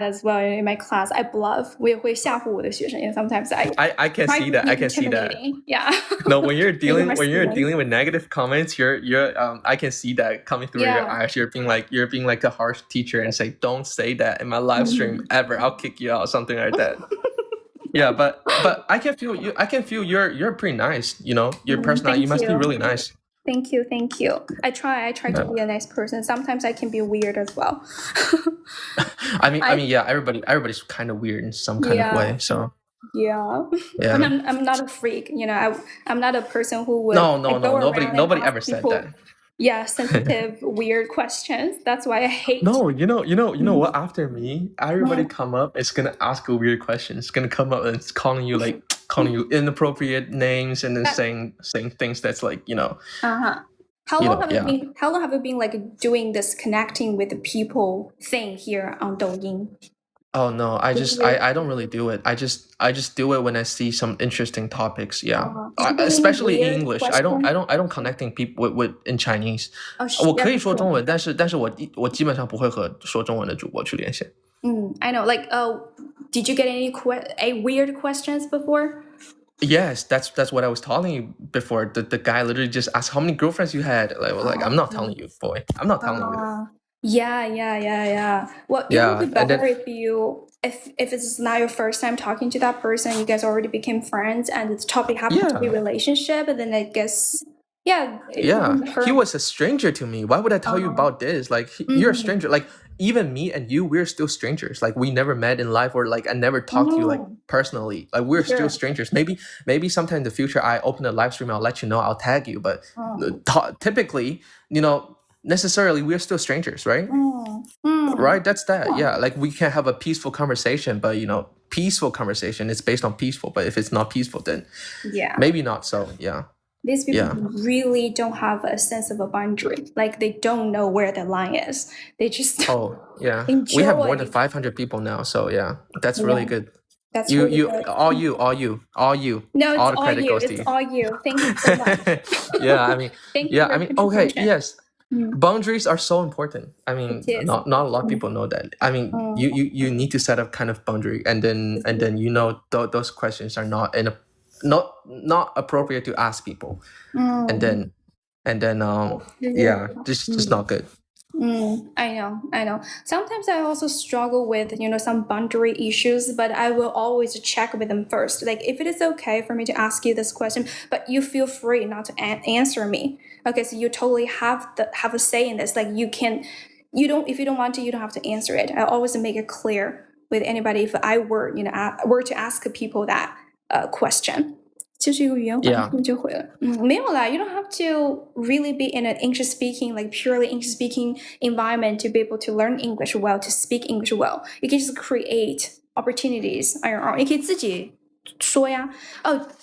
as well in my class. I bluff. 我也会吓唬我的学生 and sometimes I can try see to that. be I can see that. intimidating. Yeah. No, when you're dealing my when you're students. dealing with negative comments, you're I can see that coming through your Yeah. eyes. You're being like a harsh teacher and say, "Don't say that in my live stream ever. I'll kick you out," something like that. Yeah, but I can feel you. I can feel you're pretty nice. You know, your personality. You must be really nice. Thank you. I try to be a nice person. Sometimes I can be weird as well. I mean, yeah. Everybody's kind of weird in some kind of way. So yeah. yeah. But I'm not a freak. You know, I'm not a person who would. No. Like, go around and Nobody ask ever said people, that. Yeah, sensitive, weird questions. That's why I hate. No, you know what? After me, everybody come up. It's gonna ask a weird question. It's gonna come up and it's calling you inappropriate names and then saying things that's like How long have you been like doing this connecting with the people thing here on Douyin? Oh no, I don't really do it. I just do it when I see some interesting topics. Yeah, especially in English. I don't connecting people with in Chinese. 我可以说中文，但是我基本上不会和说中文的主播去连线。I know. Like, did you get any weird questions before? Yes, that's what I was telling you before. The guy literally just asked how many girlfriends you had. Like I'm not telling you, boy. I'm not telling you that. Yeah. Well, it would be better if it's not your first time talking to that person, you guys already became friends, and the topic happens to be relationship, and then I guess he was a stranger to me. Why would I tell you about this? Like you're a stranger. Like even me and you, we're still strangers. Like we never met in life, or like I never talked to you like personally. Like we're still strangers. Maybe sometime in the future I open a live stream, I'll let you know, I'll tag you. But typically, necessarily we're still strangers, right? Right, that's that. Yeah, like we can have a peaceful conversation, but peaceful conversation is based on peaceful. But if it's not peaceful, then maybe not. So yeah, these people really don't have a sense of a boundary. Like they don't know where the line is. They just we have more than 500 people now, so yeah, that's really good. That's you good. all you No, it's all the all credit you. goes to It's you. all you. Thank you so much. Yeah, I mean, Thank you for your okay, contribution. yes. Boundaries are so important. I mean, not a lot of people know that. I mean, you need to set up kind of boundary, and then those questions are not appropriate to ask people, and then just not good. I know. Sometimes I also struggle with some boundary issues, but I will always check with them first. Like if it is okay for me to ask you this question, but you feel free not to answer me. Okay, so you totally have a say in this. Like if you don't want to, you don't have to answer it. I always make it clear with anybody if I were to ask people that question. 就是一个语言环境就会了。没有啦 you don't have to really be in an English speaking, like purely English speaking environment to be able to learn English well, to speak English well. You can just create opportunities on your own. 你可以自己说呀。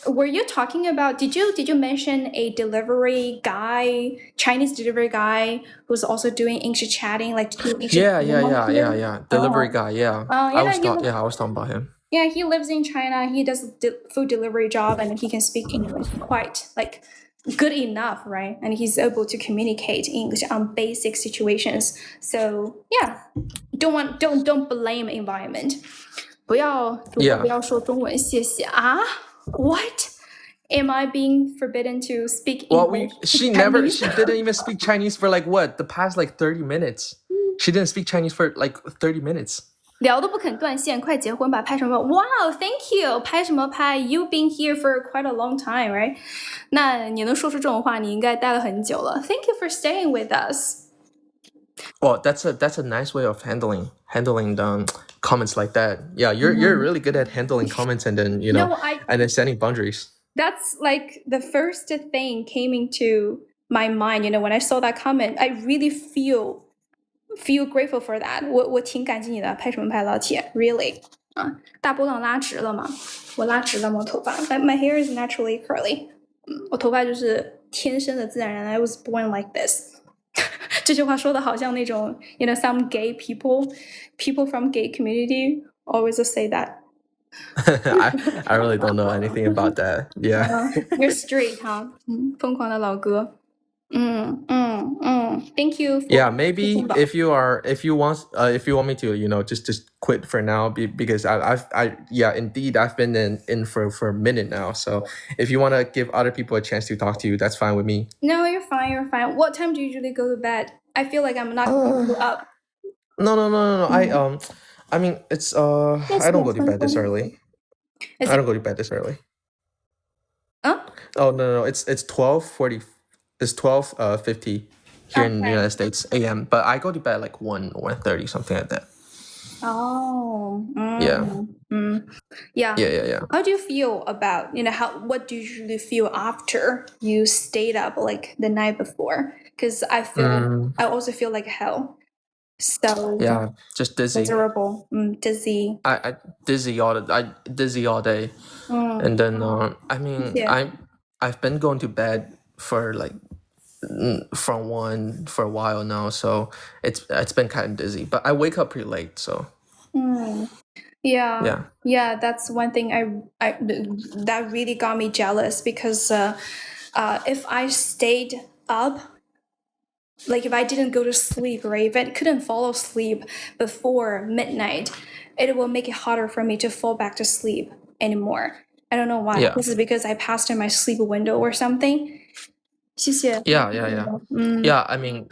were you talking about, did you mention a delivery guy, Chinese delivery guy who's also doing English chatting, like yeah. Delivery guy, I was talking about him. Yeah, he lives in China. He does food delivery job, and he can speak English quite like good enough, right? And he's able to communicate English on basic situations. So yeah, don't blame environment. 不要说中文，谢谢啊。What? Am I being forbidden to speak English? Well, she didn't even speak Chinese for like what? The past like 30 minutes. She didn't speak Chinese for like 30 minutes. 聊都不肯断线，快结婚吧！拍什么 ？Wow, thank you！ 拍什么拍 ？You've been here for quite a long time, right？ 那你能说出这种话，你应该待了很久了。Thank you for staying with us. Well, that's a nice way of handling the comments like that. Yeah, you're really good at handling comments and then and then setting boundaries. That's like the first thing came into my mind. When I saw that comment, I really feel grateful for that. 我挺感激你的，拍什么拍老铁 ，really 大波浪拉直了嘛？我拉直了吗？头发 ，my hair is naturally curly。我头发就是天生的自然人 I was born like this 。这句话说的好像那种some gay people from gay community always say that. I really don't know anything about that. Yeah. You're straight, 哈，疯狂的老哥。Thank you. Yeah, maybe if you want me to, just quit for now because yeah, indeed, I've been in for a minute now. So if you want to give other people a chance to talk to you, that's fine with me. No, you're fine. You're fine. What time do you usually go to bed? I feel like I'm not going to go up. No. I mean, it's Yes, I don't go yes. to bed this early. Is I it? don't go to bed this early. Huh? Oh no, it's 12:40. It's 12:50 here in the Okay. United States AM. But I go to bed like 1:30, something like that. Oh. Yeah. Yeah. Yeah. How do you feel about, what do you usually feel after you stayed up like the night before? Because I also feel like hell. So Yeah, just dizzy. miserable, dizzy. I dizzy all day. And then I mean, Yeah. I've been going to bed for like from one for a while now, so it's been kind of dizzy. But I wake up pretty late, so Yeah. yeah. That's one thing that really got me jealous because if I stayed up, like if I didn't go to sleep, right? If I couldn't fall asleep before midnight, it will make it harder for me to fall back to sleep anymore. I don't know why. Yeah. This is because I passed in my sleep window or something. 谢谢。Yeah. Yeah, I mean,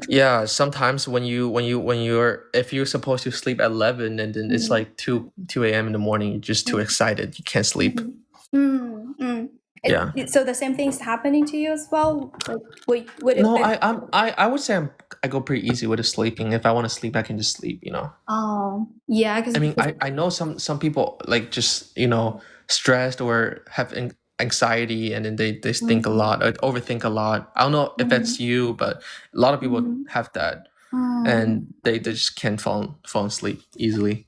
yeah, sometimes when you're if you're supposed to sleep at 11 and then it's like 2 a.m. in the morning, you're just too excited, you can't sleep. Yeah. So the same thing is happening to you as well? Like, would it No, be? I would say I go pretty easy with the sleeping. If I want to sleep, I can just sleep, you know. Oh, yeah, I mean, I know some people like just, stressed or have anxiety, and then they think a lot or overthink a lot. I don't know if that's you, but a lot of people have that, and they just can't fall asleep easily.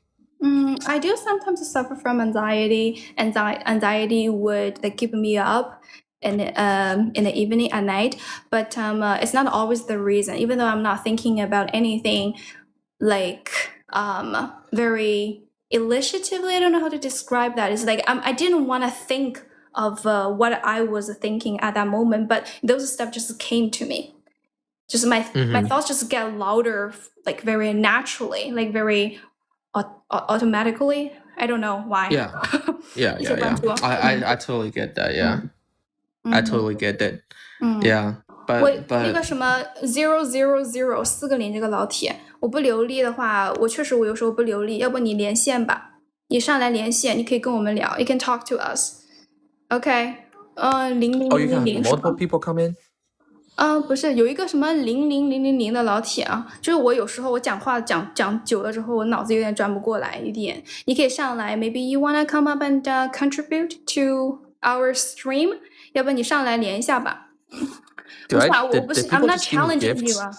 I do sometimes suffer from anxiety. Anxiety would like keep me up in the evening at night, but it's not always the reason. Even though I'm not thinking about anything like very illustratively, I don't know how to describe that. It's like I didn't want to think of what I was thinking at that moment, but those stuff just came to me. Just my thoughts just get louder, like very naturally, like very automatically. I don't know why. Yeah. Yeah. 谢谢关注。I totally get that. Yeah. I totally get that. Yeah. 我 But 那个什么 000 4个零这个老铁，我不流利的话，我确实有时候不流利，要不你连线吧，你上来连线，你可以跟我们聊。You can talk to us. OK，oh, you can have 00000是 multiple 吗？ people come in? 不是，有一个什么00000的老铁啊，就是我有时候我讲话讲久了之后，我脑子有点转不过来一点。你可以上来 ，maybe you wanna come up and contribute to our stream， 要不你上来连一下吧。不是啊，我不是 did ，I'm people not just give me challenging you gifts? 啊，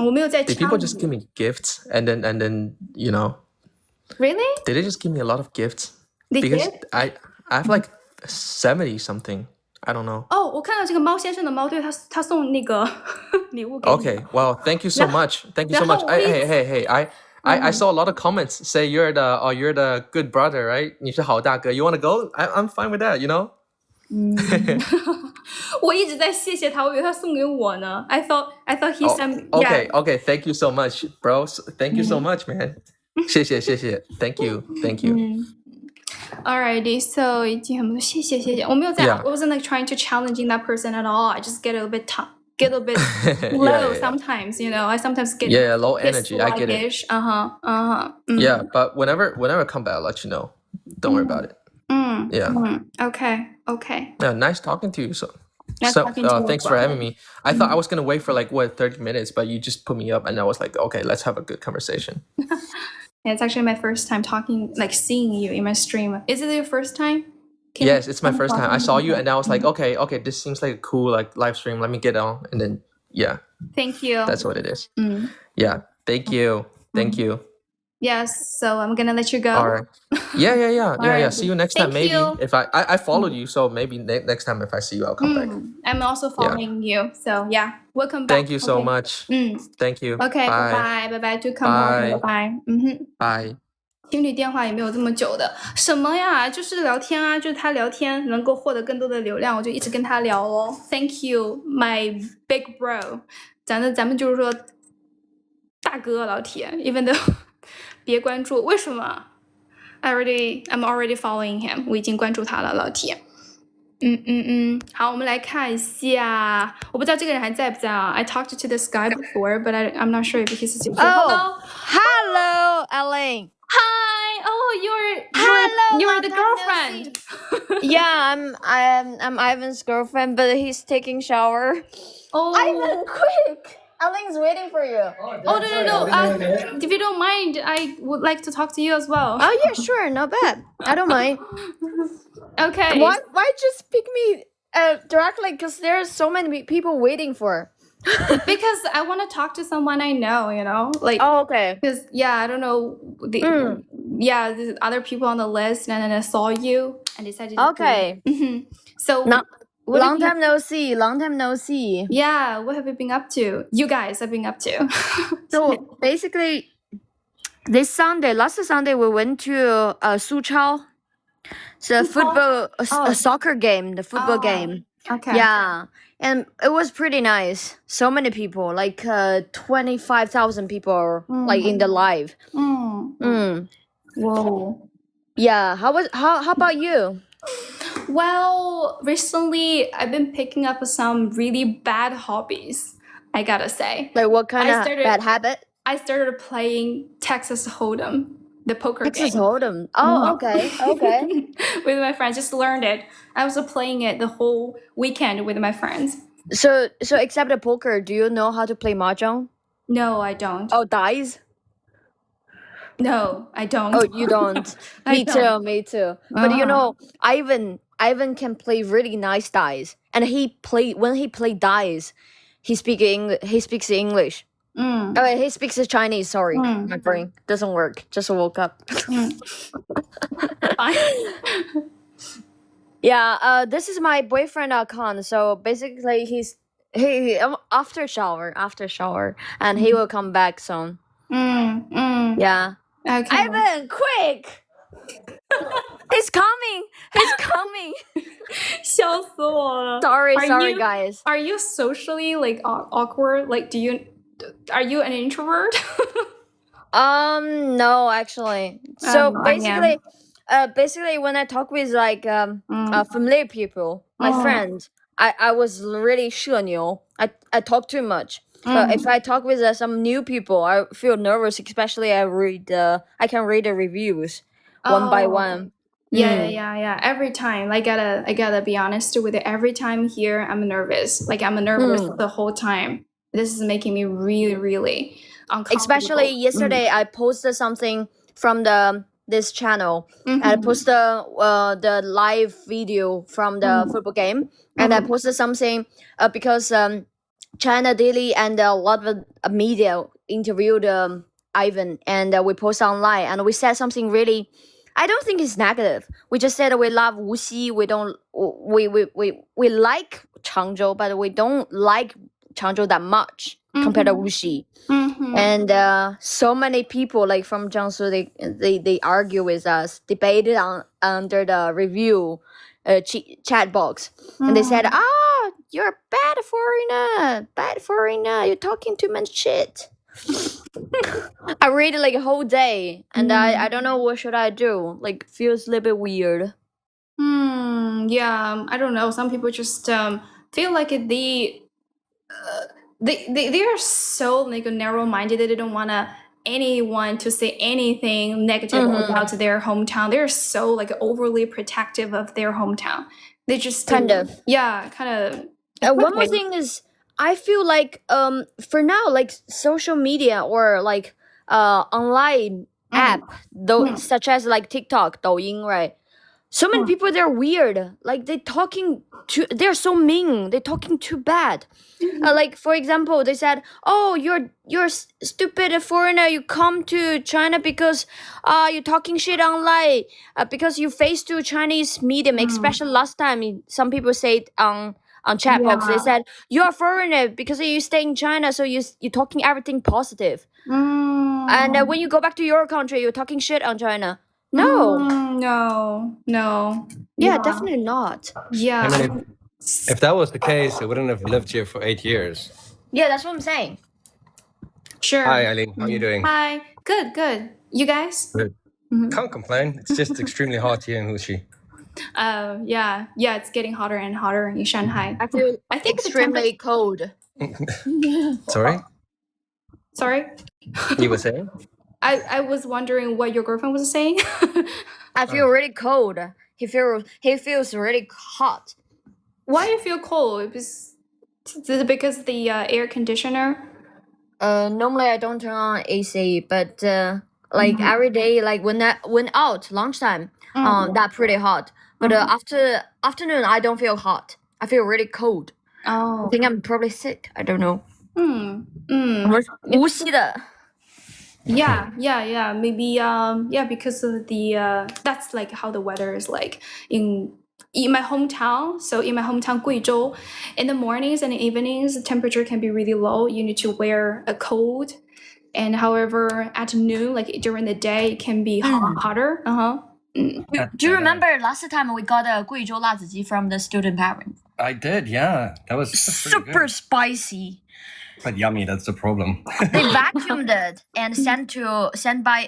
我没有在 Did people challenge just give you。me gifts and then Really? did they just give me a lot of gifts? They Because did? I have like 70 something. I don't know. 哦，我看到这个猫先生的猫，对他送那个礼物给你。 Okay, well, thank you so much. Thank you so 然后 much. 我一 Hey. I saw a lot of comments say you're the good brother, right? 你是好大哥. You want to go? I'm fine with that, you know? 我一直在谢谢他，我以为他送给我呢。I thought he Oh, sent. okay, Yeah. okay. Thank you so much, bro. Thank you so much, man. 谢谢. Thank you. Alrighty, so 已经很多谢谢。我没有在 Yeah. I wasn't like trying to challenging that person at all. I just get a bit low Yeah. sometimes, I sometimes get Yeah, low energy. I get it. sluggish. Yeah, but whenever I come back, I'll let you know. Don't worry about it. Yeah. Okay. Yeah, nice talking to you. So Nice talking to you thanks as for well. having me. I thought I was gonna wait for like 30 minutes, but you just put me up, and I was like, okay, let's have a good conversation. Yeah, it's actually my first time talking, like seeing you in my stream. Is it your first time? Yes, it's my first time. I saw you, and I was like, okay, this seems like a cool like live stream. Let me get on, and then yeah, Thank you. that's what it is. Yeah, thank you. Yes, so I'm gonna let you go. All right. Yeah. right. See you next time. Thank Maybe you. if I followed you, so maybe next time if I see you, I'll come back. I'm also following you, so yeah, welcome back. Thank you so much. Thank you. Okay, Bye. 拜拜 ，Do come on， 拜 Bye. 拜。Bye. 情侣电话也没有这么久的，什么呀？就是聊天啊，就是他聊天能够获得更多的流量，我就一直跟他聊哦。Thank you, my big bro。咱们就是说大哥老铁 ，even though 别关注，为什么 I'm already following him， 我已经关注他了，老铁。好，我们来看一下，我不知道这个人还在不在啊 I talked to this guy before, but I'm not sure if he's still here. Hello, Aileen. Hi. Oh, you're the girlfriend. Yeah, I'm Ivan's girlfriend, but he's taking shower. Oh, Ivan, quick! Aileen's waiting for you. no. If you don't mind, I would like to talk to you as well. Oh yeah, sure, not bad. I don't mind. Okay. Why just pick me directly? Because there are so many people waiting for. Because I want to talk to someone I know, like. Oh, okay. Because I don't know the other people on the list, and then I saw you and decided. Okay. So. Long time no see. Yeah, what have you been up to? You guys have been up to. So basically, last Sunday, we went to Suchao. It's a football, a soccer game, the football game. Okay. Yeah, and it was pretty nice. So many people, like 25,000 people, like in the live. Whoa. Yeah. How about you? Well, recently I've been picking up some really bad hobbies, I gotta say. Like what kind of bad habit? I started playing Texas Hold'em, the poker game. Texas Hold'em. Oh, okay. With my friends, just learned it. I was playing it the whole weekend with my friends. So except the poker, do you know how to play mahjong? No, I don't. Oh, dice? No, I don't. Oh, you don't. Me too. But Ivan can play really nice dice, and when he play dice, he speaks English. Oh, wait, he speaks Chinese. Sorry, my brain doesn't work. Just woke up. Yeah. This is my boyfriend Khan. So basically, he after shower, and he will come back soon. Yeah. Okay. Ivan, quick! He's coming. 笑死我了. Sorry, guys. Are you socially like awkward? Like, are you an introvert? No, actually. So basically, when I talk with like familiar people, my friends, I was really 社牛. I talk too much. But if I talk with some new people, I feel nervous. Especially I can read the reviews one by one. Yeah. Every time, I gotta be honest with it. Every time here, I'm nervous. Like I'm nervous the whole time. This is making me really, really uncomfortable. Especially yesterday, I posted something from this channel. And I posted the live video from the football game, and I posted something because China Daily and a lot of media interviewed Ivan, and we post online, and we said something really. I don't think it's negative. We just said we love Wuxi. We like Changzhou, but we don't like Changzhou that much compared to Wuxi. And so many people like from Jiangsu, they argue with us, debated under the review chat box, and they said, you're a bad foreigner, you're talking too much shit. I read it like a whole day, and I don't know what should I do. Like feels a little bit weird. Yeah, I don't know. Some people just feel like they are so like narrow-minded that they don't want anyone to say anything negative about their hometown. They're so like overly protective of their hometown. They just kind of. One more thing is, I feel like for now, like social media or like online app, such as like TikTok, Douyin, right? So many people, they're weird. Like they're so mean. They're talking too bad. Like for example, they said, "Oh, you're stupid foreigner. You come to China because you're talking shit online because you face to Chinese medium." Especially last time, some people said on chat box, they said you're a foreigner because you stay in China, so you're talking everything positive. And when you go back to your country, you're talking shit on China. No. Yeah, definitely not. Yeah. I mean, if that was the case, I wouldn't have lived here for 8 years. Yeah, that's what I'm saying. Sure. Hi, Aileen. How are you doing? Hi. Good, good. You guys? Good. Can't complain. It's just extremely hot here in Wuxi. Yeah, it's getting hotter and hotter in Shanghai. I feel I think the extremely cold. Sorry? Sorry? You were saying? I was wondering what your girlfriend was saying. I feel really cold. He feels really hot. Why do you feel cold? Is it because the air conditioner? Normally I don't turn on AC, but like every day, like when out lunchtime, that pretty hot. But after afternoon, I don't feel hot. I feel really cold. I think I'm probably sick. I don't know. 我是无锡的。Yeah. Maybe because of the that's like how the weather is like in my hometown. So in my hometown, Guizhou, in the mornings and evenings, the temperature can be really low. You need to wear a coat. And however, at noon, like during the day, it can be hotter. Do you remember last time we got a 贵州辣子鸡 from the student parents? I did, yeah. That was Super spicy. But yummy, that's the problem. They vacuumed it and sent by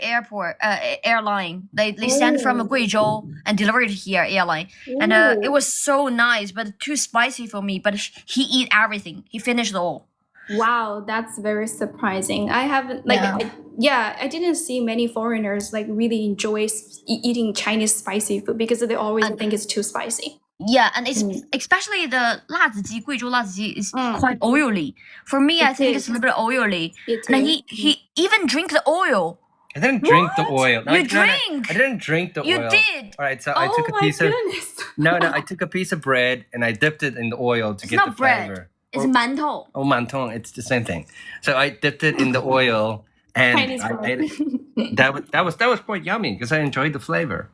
airline. They sent from Guizhou and delivered here airline. And it was so nice, but too spicy for me. But he eat everything. He finished all. Wow, that's very surprising. I haven't I didn't see many foreigners like really enjoy eating Chinese spicy food because they always think it's too spicy. Yeah, and it's especially the 辣子鸡, 贵州辣子鸡 is quite oily. For me, I think it's a little bit oily. And he even drink the oil. I didn't drink the oil. No, You I didn't drink the oil. You did. All right, so I took a piece of I took a piece of bread and I dipped it in the oil to get the bread. flavor. It's 馒头. Oh, mantong, it's the same thing. So I dipped it in the oil and I ate it. That was quite yummy because I enjoyed the flavor.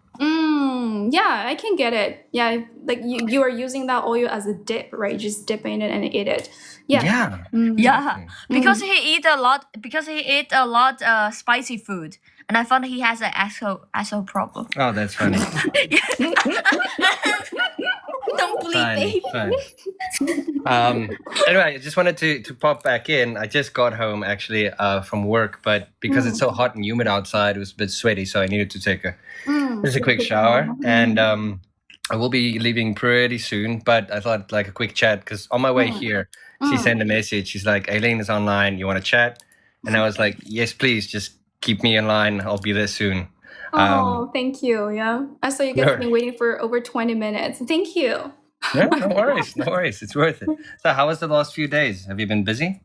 Yeah, I can get it. Yeah, like you are using that oil as a dip, right? Just dip in it and eat it. Yeah. Yeah, because he ate a lot. Because he ate a lot spicy food, and I found he has an asshole problem. Oh, that's funny. Don't believe Fine. Anyway, I just wanted to pop back in. I just got home actually from work, but because it's so hot and humid outside, it was a bit sweaty, so I needed to take a quick shower. And I will be leaving pretty soon, but I thought like a quick chat because on my way here, she sent a message. She's like, Aileen is online. You want to chat? And I was like, yes, please. Just keep me in line. I'll be there soon. Thank you. Yeah, I saw you guys have been waiting for over 20 minutes. Thank you. No worries. It's worth it. So how was the last few days? Have you been busy?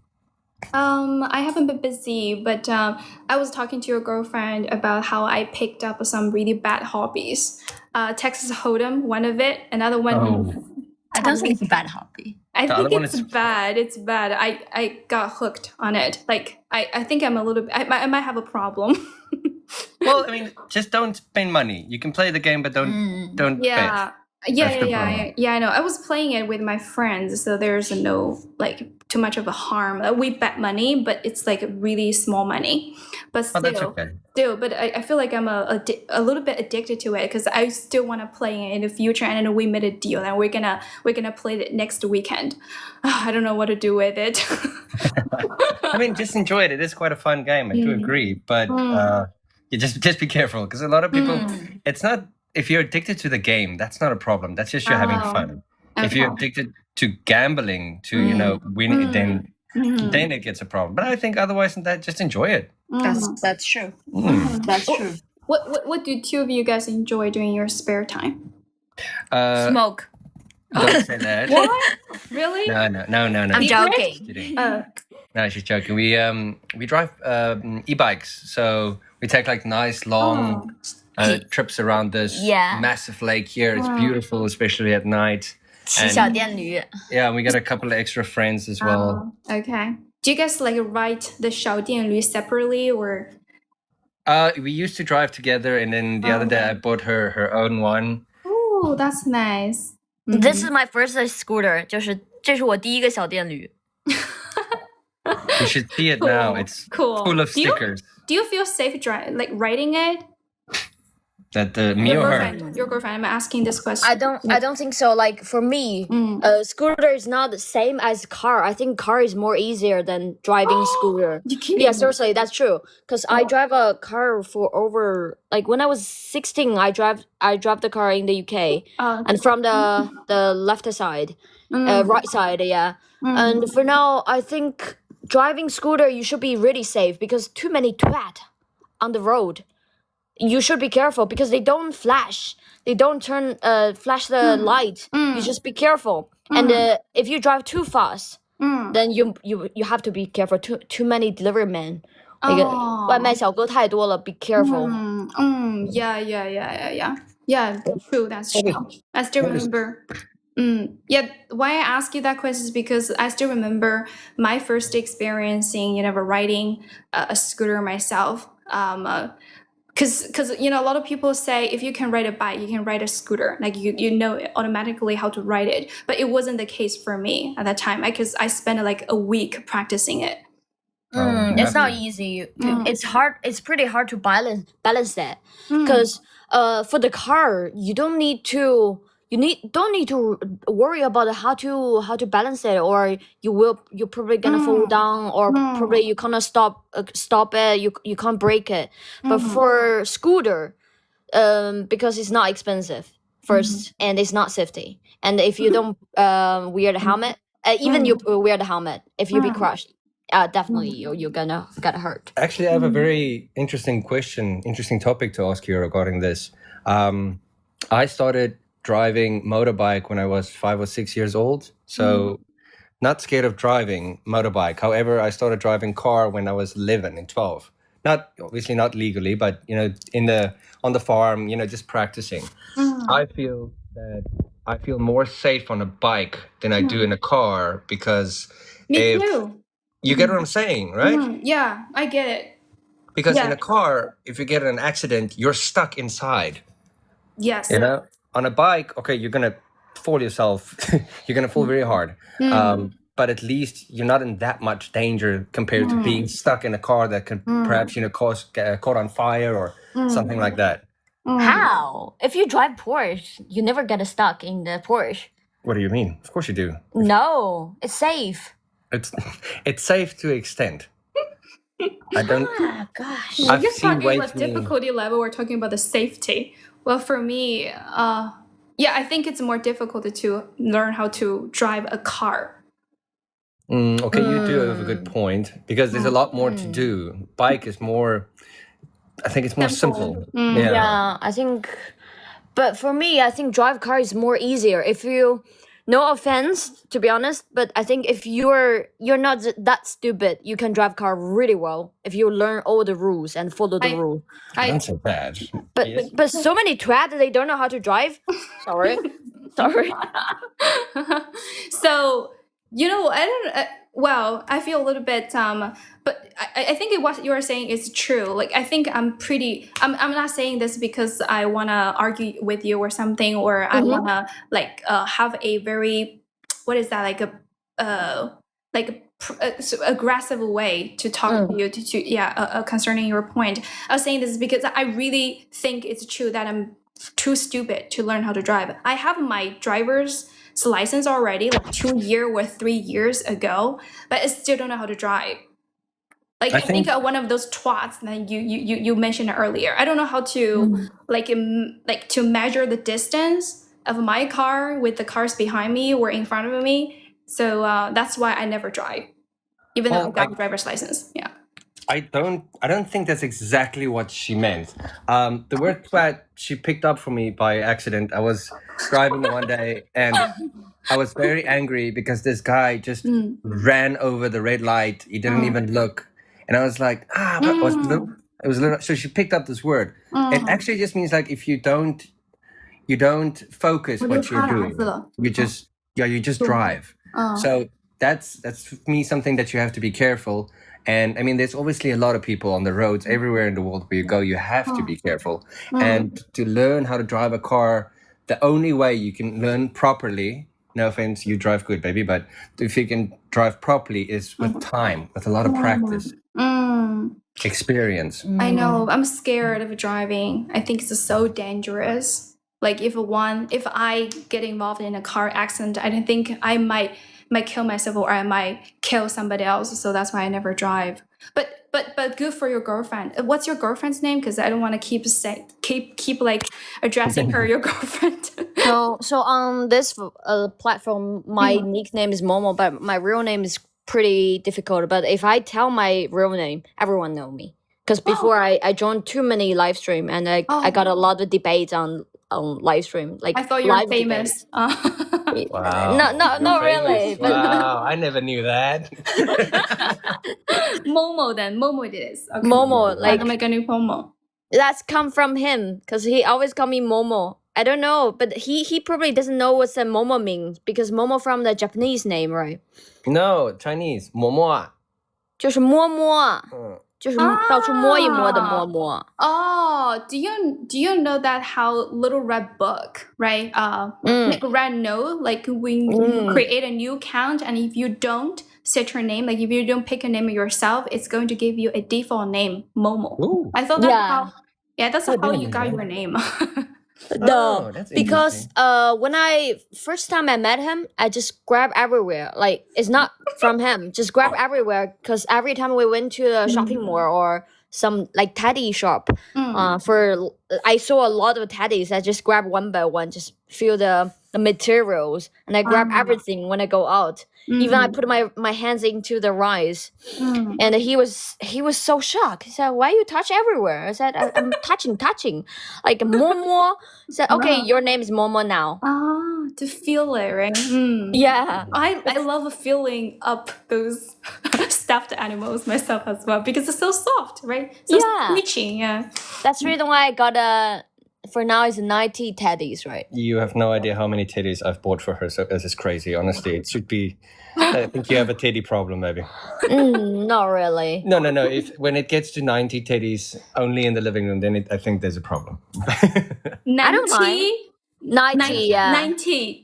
I haven't been busy, but I was talking to your girlfriend about how I picked up some really bad hobbies. Texas Hold'em, one of it. Another one. I don't think it's a bad hobby. I think it's bad. It's bad. I got hooked on it. Like I think I'm a little bit. I might have a problem. Well, I mean, just don't spend money. You can play the game, but don't bet. Yeah, I know. I was playing it with my friends, so there's no like too much of a harm. We bet money, but it's like really small money. But still, that's okay. But I feel like I'm a little bit addicted to it because I still want to play it in the future. And then we made a deal, and we're gonna play it next weekend. I don't know what to do with it. I mean, just enjoy it. It is quite a fun game. I do agree, but you just be careful because a lot of people. It's not. If you're addicted to the game, that's not a problem. That's just you're having fun. Okay. If you're addicted to gambling, to winning, then it gets a problem. But I think otherwise than that, just enjoy it. That's true. That's true. What do two of you guys enjoy doing in your spare time? Smoke. Don't say that. What? Really? No. I'm joking. No, she's joking. We drive e-bikes, so we take like nice long trips around this massive lake here. It's beautiful, especially at night. 骑小电驴. Yeah, we got a couple of extra friends as well. Okay. Do you guys like ride the 小电驴 separately or? We used to drive together, and then the other day I bought her own one. Oh, that's nice. This is my first scooter. 这是我第一个小电驴. You should see it now. It's full of stickers. Do you feel safe riding it? That me Your or her? girlfriend. Your girlfriend. I'm asking this question. I don't think so. Like for me, scooter is not the same as car. I think car is more easier than driving scooter. You kidding Yeah, me? seriously, that's true. Because I drive a car for over like when I was 16, I drive the car in the UK, and from the left side, right side, yeah. And for now, I think driving scooter you should be really safe because too many twat on the road. You should be careful because they don't flash. They don't turn flash the light. You just be careful. And if you drive too fast, then you have to be careful. Too many delivery men. 那个外卖小哥太多了 be careful. Yeah, true, that's true. I still remember. Yeah, why I ask you that question is because I still remember my first experiencing, riding a scooter myself. Because a lot of people say if you can ride a bike, you can ride a scooter. Like you know automatically how to ride it. But it wasn't the case for me at that time because I spent like a week practicing it. It's not easy. It's hard. It's pretty hard to balance that because for the car you don't need to worry about how to balance it, or you're probably gonna fall down, or probably you cannot stop it. You can't break it. But for scooter, because it's not expensive first, and it's not safety, and if you don't wear the helmet, even you wear the helmet, if you be crushed, definitely you're gonna get hurt. Actually, I have a very interesting topic to ask you regarding this. I started driving motorbike when I was 5 or 6 years old, so not scared of driving motorbike. However, I started driving car when I was 11 and 12. Obviously not legally, but on the farm, just practicing. I feel more safe on a bike than I do in a car because Me too. you get what I'm saying, right? Yeah, I get it. Because in a car, if you get in an accident, you're stuck inside. Yes. On a bike, okay, you're gonna fall yourself. You're gonna fall very hard. But at least you're not in that much danger compared to being stuck in a car that could perhaps get caught on fire or something like that. How? If you drive Porsche, you never get stuck in the Porsche. What do you mean? Of course you do. No, it's safe. It's safe to extent. I don't. Gosh. We're I've just seen talking way about too many. difficulty level. We're talking about the safety. Well, for me, I think it's more difficult to learn how to drive a car. Okay, you do have a good point because there's a lot more to do. Bike is more. I think it's more simple. Yeah, I think. But for me, I think drive car is more easier. If you, no offense, to be honest, but I think if you're not that stupid, you can drive car really well if you learn all the rules and follow the rule. Not so bad. But so many twat they don't know how to drive. Sorry. So I don't. Well, I feel a little bit. But I think what you are saying is true. Like I think I'm not saying this because I wanna argue with you or something, or I wanna have a very, what is that, like aggressive way to talk to you concerning your point. I was saying this because I really think it's true that I'm too stupid to learn how to drive. I have my driver's license already, like 2 years or 3 years ago, but I still don't know how to drive. Like I think one of those twats that you mentioned earlier. I don't know how to to measure the distance of my car with the cars behind me or in front of me. So that's why I never drive, even though I got a driver's license. Yeah. I don't think that's exactly what she meant. The word twat she picked up for me by accident. I was driving one day and I was very angry because this guy just ran over the red light. He didn't even look. And I was like, it was a little, so she picked up this word. It actually just means like if you don't focus what you're doing. You just drive. So that's for me something that you have to be careful. And I mean, there's obviously a lot of people on the roads everywhere in the world where you go, you have to be careful. And to learn how to drive a car, the only way you can learn properly, no offense, you drive good, baby, but if you can drive properly is with time, with a lot of practice. experience. I know. I'm scared of driving. I think it's so dangerous. Like if I get involved in a car accident, I don't think I might kill myself or I might kill somebody else. So that's why I never drive. But good for your girlfriend. What's your girlfriend's name? Because I don't want to keep like addressing her your girlfriend. So on this platform, my nickname is Momo, but my real name is pretty difficult. But if I tell my real name, everyone know me. Because before I joined too many live stream and I got a lot of debates on live stream. Like I thought you were live famous. Wow. Not really. But Wow, I never knew that. Momo then. Momo it is. Okay. Momo, like Momo. that's come from him because he always call me Momo. I don't know, but he probably doesn't know what the Momo means because Momo from the Japanese name, right? No, Chinese. 嬷嬷啊。就是摸摸，就是到处摸一摸的摸摸。Oh, do you know that how Little Red Book, right? Like Red Note, like when you create a new account and if you don't set your name, like if you don't pick a name yourself, it's going to give you a default name, Momo. Ooh. I thought that's how you got your name. Oh, that's Because when I first time I met him, I just grab everywhere. Like it's not from him, just grab everywhere. Because every time we went to a shopping mall or some like teddy shop, I saw a lot of teddies. I just grab one by one, just feel the materials, and I grab everything when I go out. Even I put my hands into the rice, and he was so shocked. He said, "Why you touch everywhere?" I said, "I'm touching, like Momo." He said, "Okay, your name is Momo now." To feel it, right? Yeah, I love feeling up those stuffed animals myself as well because it's so soft, right? So squishy, yeah. that's the reason why I got for now it's 90 teddies, right? You have no idea how many teddies I've bought for her. So this is crazy. Honestly, it should be. I think you have a teddy problem, maybe. Not really. No. When it gets to 90 teddies only in the living room, then I think there's a problem. 90? I don't mind. 90, yeah. 90.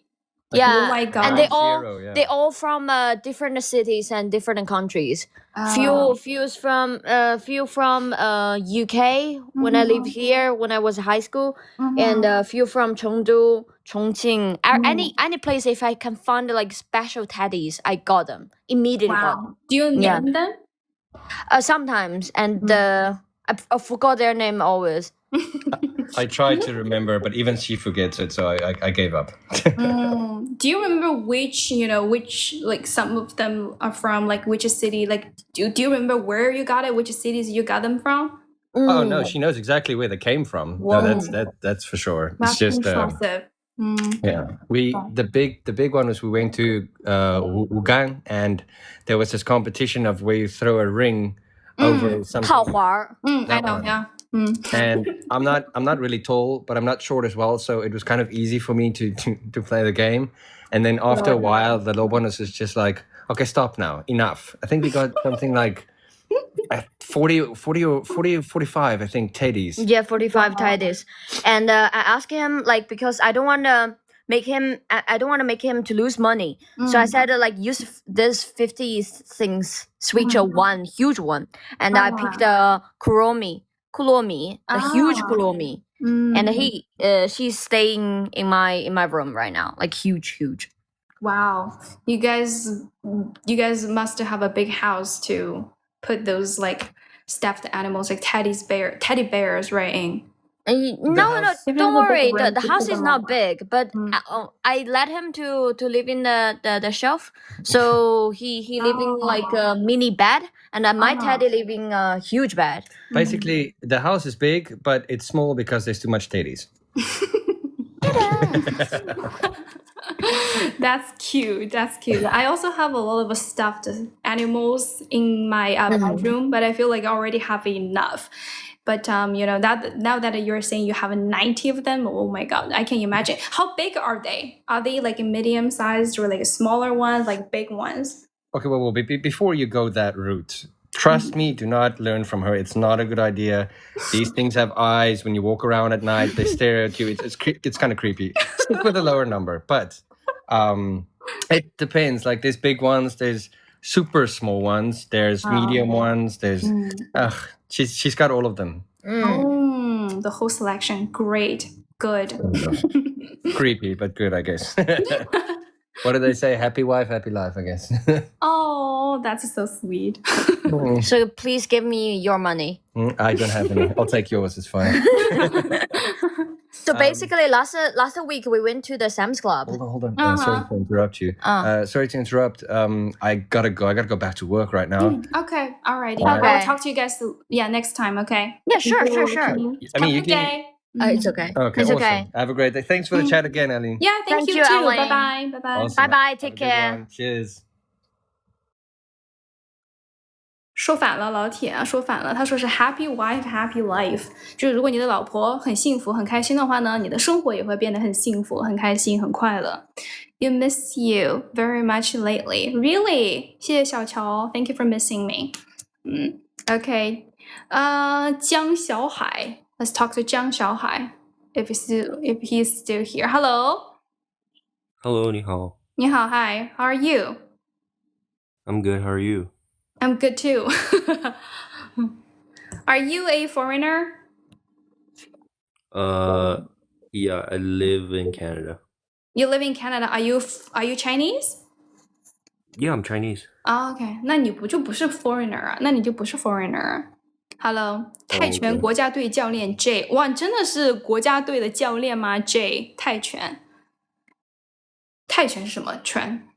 Yeah, Oh my God. and Zero, yeah. they all from different cities and different countries. Few from UK when I lived here when I was in high school, and a few from Chengdu, Chongqing. Any place if I can find like special teddies, I got them immediately. Got them. Do you name them? Sometimes, and I forgot their name always. I tried to remember, but even she forgets it, so I gave up. Do you remember which like some of them are from like which city? Like do you remember where you got it? Which cities you got them from? Oh no, she knows exactly where they came from. No, that's for sure. That's it's just impressive. yeah. The big one was we went to Wugan, and there was this competition of where you throw a ring over something. 套环. I know, yeah. And I'm not really tall, but I'm not short as well, so it was kind of easy for me to play the game. And then after a while, the little one was just like, okay, stop now, enough. I think we got something like 40 or 45, I think, teddies. Yeah, 45 teddies. And I asked him like because I don't want to make him to lose money. So I said like use this 50 things, switch a one, huge one, and I picked a Kuromi, a huge Kuromi, and she's staying in my room right now, like huge. Wow, you guys must have a big house to put those like stuffed animals like teddy bears right in. No, don't worry. The house is not big, but I let him to live in the shelf. So he living like a mini bed, and my teddy living a huge bed. Basically, the house is big, but it's small because there's too much teddies. That's cute. I also have a lot of stuffed animals in my bedroom, but I feel like I already have enough. But that now that you're saying you have 90 of them, oh my God, I can imagine. How big are they? Are they like a medium sized or like a smaller ones, like big ones? Okay, well, before you go that route, trust me, do not learn from her. It's not a good idea. These things have eyes. When you walk around at night, they stare at you. It's kind of creepy. Stick with a lower number, but it depends. Like there's big ones. There's super small ones. There's medium ones. There's she's got all of them. The whole selection. Great. Good. Creepy, but good, I guess. What do they say? Happy wife, happy life, I guess. Oh, that's so sweet. So please give me your money. I don't have any. I'll take yours. It's fine. So basically, last week we went to the Sam's Club. Hold on. Sorry to interrupt you. Sorry to interrupt. I gotta go. I gotta go back to work right now. Okay. Alrighty. Alright. I will talk to you guys. Next time. Okay. Yeah, sure. I mean, you can. Day. It's okay. Okay, It's awesome. okay. Have a great day. Thanks for the chat again, Aileen. Yeah. Thank you too. Aileen. Bye bye. Bye bye. Awesome. Bye bye. Have Take a good care. one. Cheers. 说反了，老铁啊，说反了。他说是 happy wife, happy life， 就是如果你的老婆很幸福、很开心的话呢，你的生活也会变得很幸福、很开心、很快乐。You miss you very much lately, really？ 谢谢小乔 ，Thank you for missing me。OK， 江小海 ，Let's talk to 江小海，if he's still here. Hello， 你好。你好 ，Hi， How are you? I'm good. How are you? I'm good too. Are you a foreigner? Yeah, I live in Canada. You live in Canada. Are you Chinese? Yeah, I'm Chinese. OK， 那你就不是 foreigner 啊？那你就不是 foreigner。Hello， 泰拳国家队教练 J， 哇，你真的是国家队的教练吗 ？J 泰拳是什么？拳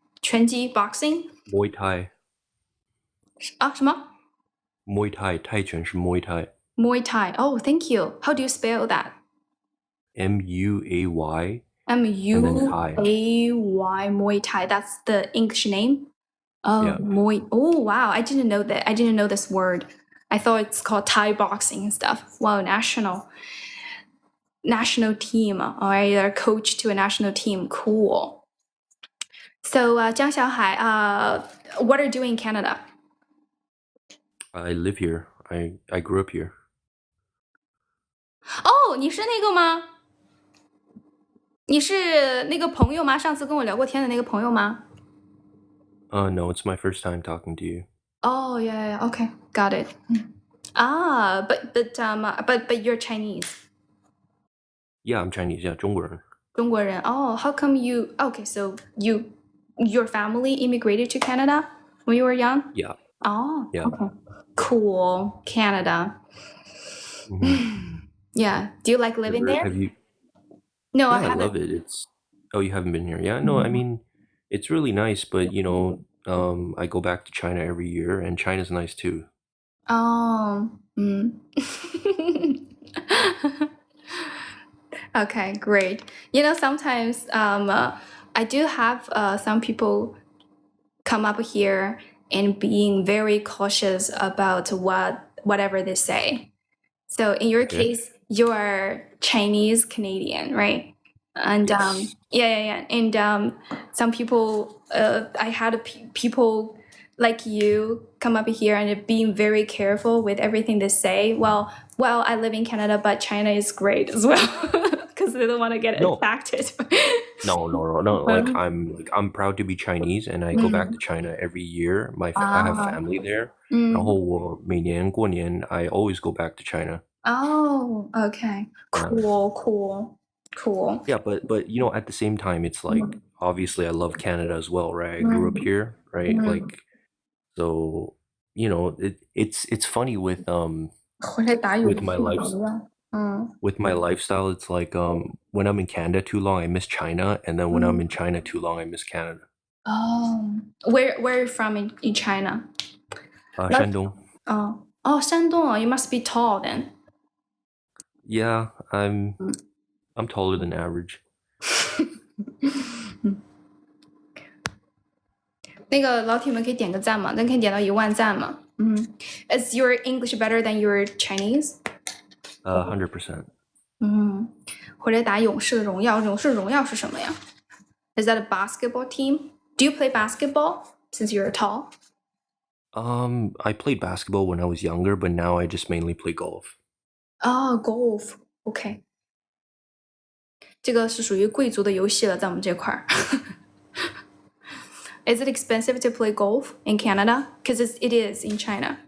击 boxing Muay Thai. 啊？什么 Muay Thai. 泰拳是 Muay Thai. Muay Thai. Oh, thank you. How do you spell that? MUAY. MUAY Muay Thai. That's the English name. Oh, Yeah. Oh, wow. I didn't know that. I didn't know this word. I thought it's called Thai boxing and stuff. Wow, national team. All right, you're a coach to a national team. Cool. So, 江小海, what are you doing in Canada? I live here. I grew up here. 哦，你是那个吗？你是那个朋友吗？上次跟我聊过天的那个朋友吗？ No, it's my first time talking to you. Oh, yeah. Okay, got it. But you're Chinese. Yeah, I'm Chinese. Yeah, 中国人。中国人. Oh, how come you? Okay, so your family immigrated to Canada when you were young? Yeah. Oh, Yeah. okay. Cool, Canada. Mhm. Yeah. Do you like living there? Have you? No, Yeah, I I haven't. love it. Oh, you haven't been here? Yeah, no, I mean, it's really nice, but I go back to China every year, and China's nice too. Oh. Okay, great. Sometimes I do have some people come up here and being very cautious about whatever they say. So in your Okay. case, you are Chinese Canadian, right? And Yes. yeah. And some people, I had people like you come up here and being very careful with everything they say. Well, I live in Canada, but China is great as well because they don't want to get No. impacted. No. Like I'm proud to be Chinese, and I go back to China every year. I have family there. 然后我每年过年 I always go back to China. Oh, okay. Cool. Yeah, but at the same time, it's like obviously I love Canada as well, right? I grew up here, right? Like, so it's funny with 回来打有 with my lifestyle. It's like when I'm in Canada too long, I miss China, and then when I'm in China too long, I miss Canada. Oh, where are you from in China? 山东. Oh, 山东. You must be tall then. Yeah, I'm taller than average. 那个老铁们可以点个赞吗？咱可以点到10000赞吗？Is your English better than your Chinese? 100%. 回来打勇士的荣耀。勇士的荣耀是什么呀？ Is that a basketball team? Do you play basketball since you're tall? I played basketball when I was younger, but now I just mainly play golf. Oh, golf. OK. 这个是属于贵族的游戏了，在我们这块儿。Is it expensive to play golf in Canada? Because it is in China.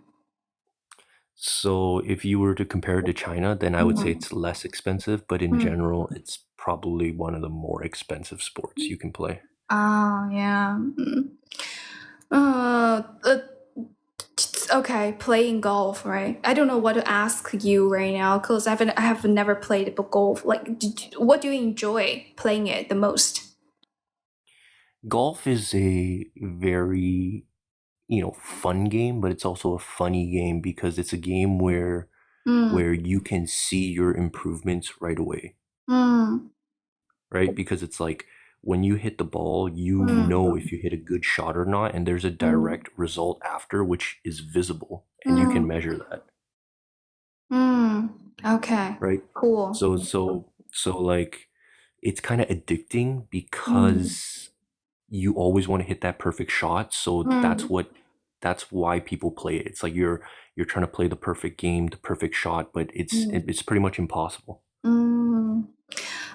So if you were to compare it to China, then I would say it's less expensive, but in general, it's probably one of the more expensive sports you can play. Oh, yeah. Okay, playing golf, right? I don't know what to ask you right now because I have never played golf. Like, what do you enjoy playing it the most? Golf is a very, fun game, but it's also a funny game because it's a game where you can see your improvements right away, right? Because it's like when you hit the ball, you know if you hit a good shot or not, and there's a direct result after, which is visible, and you can measure that, Okay. right? Cool. So like it's kind of addicting because you always want to hit that perfect shot. So that's why people play it. It's like you're trying to play the perfect game, the perfect shot, but it's pretty much impossible.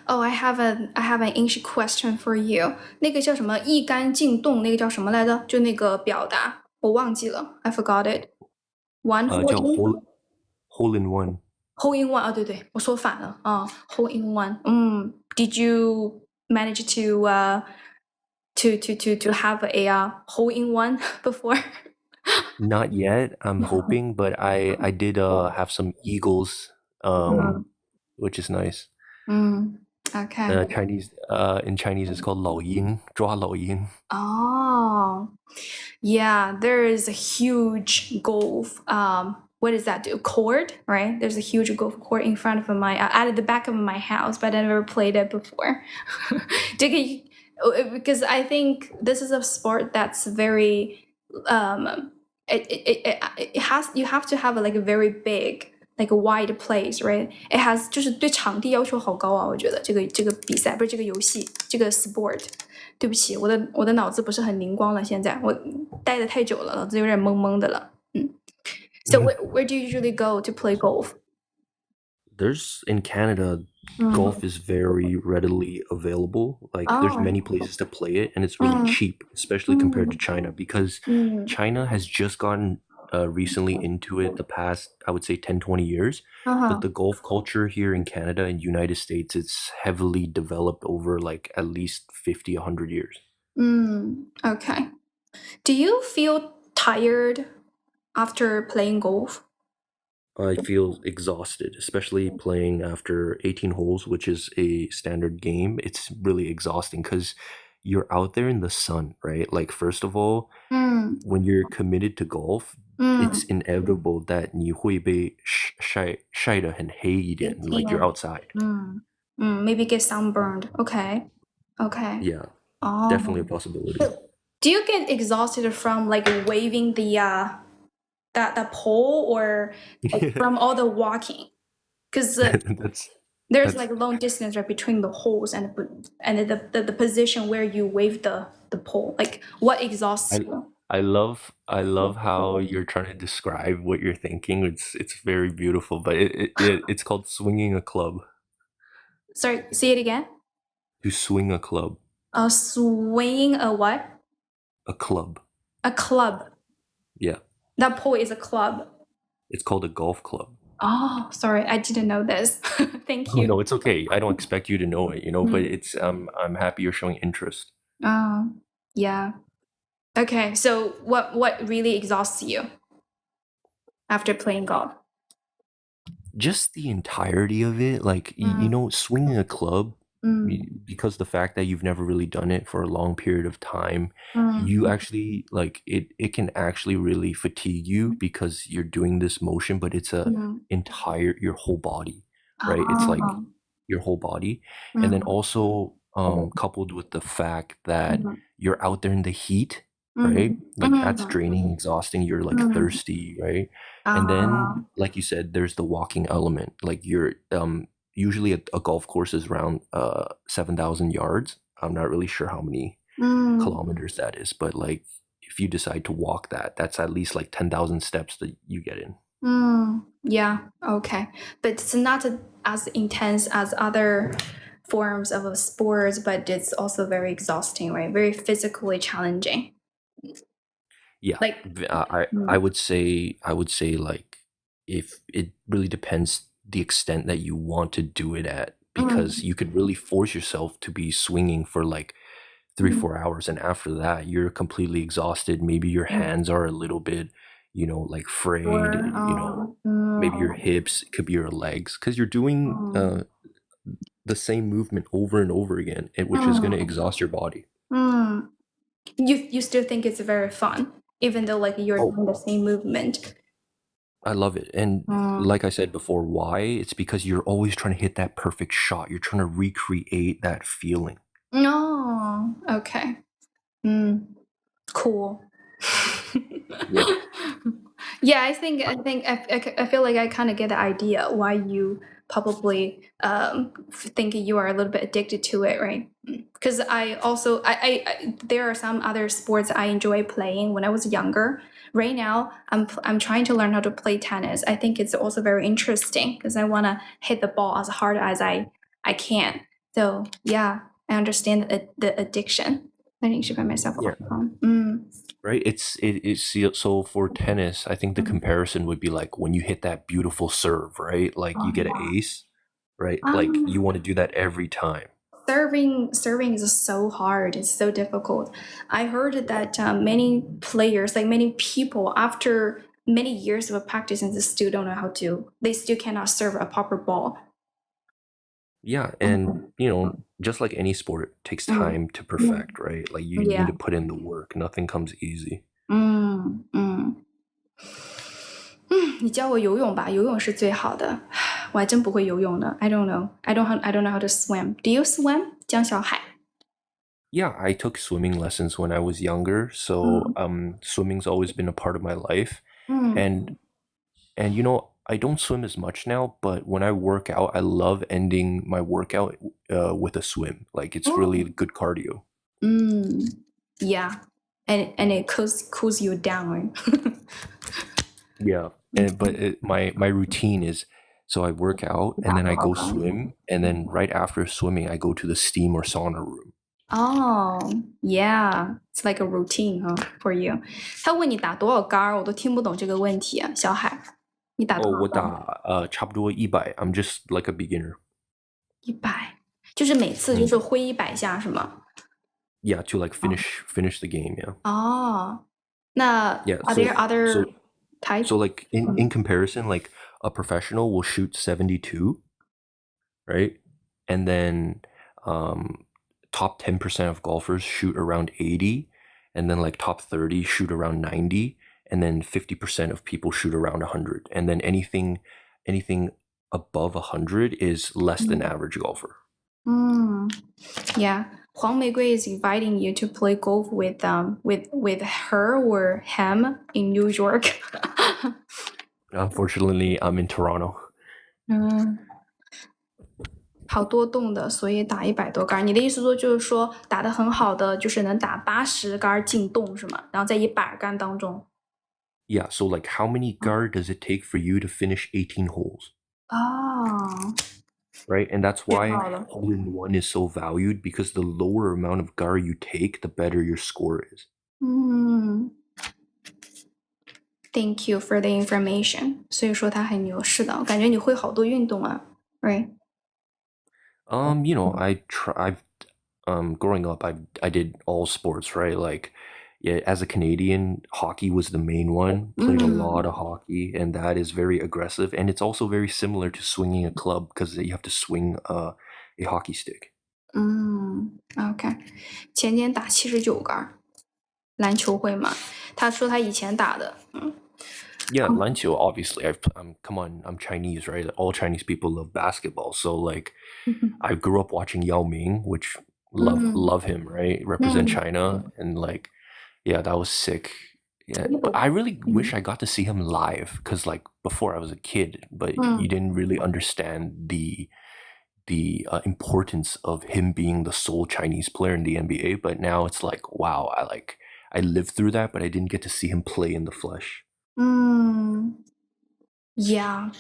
Oh, I have an English question for you. 那个叫什么一杆进洞，那个叫什么来着？就那个表达，我忘记了 I forgot it. One hole 叫 in hole in one. hole in one 对对，我说反了啊 hole in one. Did you manage to have a hole in one before? Not yet. I'm hoping, but I did have some eagles, which is nice. Okay. Chinese in Chinese it's called 老鹰, 抓老鹰. Oh, yeah, there is a huge golf, what does that do? Court, right? There's a huge golf court in front of at the back of my house, but I never played it before. Because I think this is a sport that's very, you have to have like a very big, like a wide place, right? It has 就是对场地要求好高啊，我觉得这个比赛不是这个游戏，这个 sport。对不起，我的脑子不是很灵光了，现在我待得太久了，脑子有点懵懵的了。So where do you usually go to play golf? There's in Canada, golf is very readily available. Like there's many places to play it, and it's really cheap, especially compared to China, because China has just gotten recently into it the past, I would say 10-20 years. But the golf culture here in Canada and United States, it's heavily developed over like at least 50-100 years. Okay. Do you feel tired after playing golf? I feel exhausted, especially playing after 18 holes, which is a standard game. It's really exhausting because you're out there in the sun, right? Like, first of all, when you're committed to golf, it's inevitable that 你会被晒得很黑一点, like you're outside. Maybe get sunburned. Okay. Yeah, definitely a possibility. Do you get exhausted from like waving the pole or like, from all the walking? Because there's like long distance right between the holes and the position where you wave the pole. Like what exhausts you? I love how you're trying to describe what you're thinking. It's very beautiful, but it's called swinging a club. Sorry, say it again. To swing a club. Swinging a what? A club. A club. Yeah. That pole is a club. It's called a golf club. Oh, sorry, I didn't know this. Thank you. Oh, no, it's okay. I don't expect you to know it, but it's I'm happy you're showing interest. Yeah. Okay, so what really exhausts you after playing golf? Just the entirety of it, like swinging a club, because the fact that you've never really done it for a long period of time, you actually like it can actually really fatigue you because you're doing this motion, but it's your whole body, right? It's like your whole body. And then also coupled with the fact that you're out there in the heat, right? Like that's draining, exhausting. You're like thirsty, right? And then, like you said, there's the walking element. Like you're usually a golf course is around 7,000 yards. I'm not really sure how many kilometers that is, but like if you decide to walk that's at least like 10,000 steps that you get in. Yeah, okay. But it's not as intense as other forms of sports, but it's also very exhausting, right? Very physically challenging. Yeah, Like, I would say like if it really depends the extent that you want to do it at, because you could really force yourself to be swinging for like 3-4 hours, and after that you're completely exhausted. Maybe your hands are a little bit, like frayed, maybe your hips, it could be your legs, because you're doing the same movement over and over again, which is going to exhaust your body. You still think it's very fun, even though like you're doing the same movement. I love it. And like I said before, why? It's because you're always trying to hit that perfect shot. You're trying to recreate that feeling. Oh, okay. Cool. Yeah, I feel like I kind of get the idea why you probably think you are a little bit addicted to it, right? Because I also there are some other sports I enjoy playing when I was younger. Right now, I'm trying to learn how to play tennis. I think it's also very interesting because I want to hit the ball as hard as I can. So yeah, I understand the addiction. I need to find myself off the phone. Right? It's so for tennis, I think the comparison would be like when you hit that beautiful serve, right? Like you get an ace, right? Like you want to do that every time. Serving is so hard. It's so difficult. I heard that many players, like many people, after many years of practicing, they still don't know how to. They still cannot serve a proper ball. Yeah, and just like any sport, it takes time to perfect, right? Like you need to put in the work. Nothing comes easy. 你教我游泳吧，游泳是最好的。我还真不会游泳呢。I don't know. I don't know how to swim. Do you swim, 江小海? Yeah, I took swimming lessons when I was younger, so swimming's always been a part of my life. And I don't swim as much now, but when I work out, I love ending my workout with a swim. Like it's really good cardio. Yeah, and it cools you down. Yeah, but my routine is, so I work out and then I go swim, and then right after swimming, I go to the steam or sauna room. Oh, yeah, it's like a routine, huh, for you. 他问你打多少杆儿，我都听不懂这个问题啊，小海，你打多少杆？我打差不多100. I'm just like a beginner. 100，就是每次就是挥100下是吗？ Yeah, to like finish the game. Yeah. 哦，那 Yeah. are there other types? So like in comparison, like a professional will shoot 72, right? And then top 10% of golfers shoot around 80, and then like top 30 shoot around 90, and then 50% of people shoot around 100. And then anything above 100 is less than average golfer. Yeah. Huang Meigui is inviting you to play golf with her or him in New York. Unfortunately, I'm in Toronto. 好多洞的，所以打100多杆。你的意思就是说打得很好的，就是能打80杆进洞是吗？然后在100杆当中。Yeah, so like how many guard does it take for you to finish 18 holes? Oh. Right, and that's why hole-in-one is so valued, because the lower amount of guard you take, the better your score is. Thank you for the information. 所以说他很牛，是的，我感觉你会好多运动啊 ，right? I've growing up, I did all sports, right? Like, yeah, as a Canadian, hockey was the main one. Played a lot of hockey, and that is very aggressive, and it's also very similar to swinging a club because you have to swing a hockey stick. OK. 前年打79杆，篮球会吗？他说他以前打的。Yeah, 篮球, obviously. Come on, I'm Chinese, right? All Chinese people love basketball. So like, I grew up watching Yao Ming, which love him, right? Represent China, and like, yeah, that was sick. Yeah, but I really wish I got to see him live, because like before I was a kid, but you didn't really understand the importance of him being the sole Chinese player in the NBA. But now it's like, wow, I lived through that, but I didn't get to see him play in the flesh. Yeah.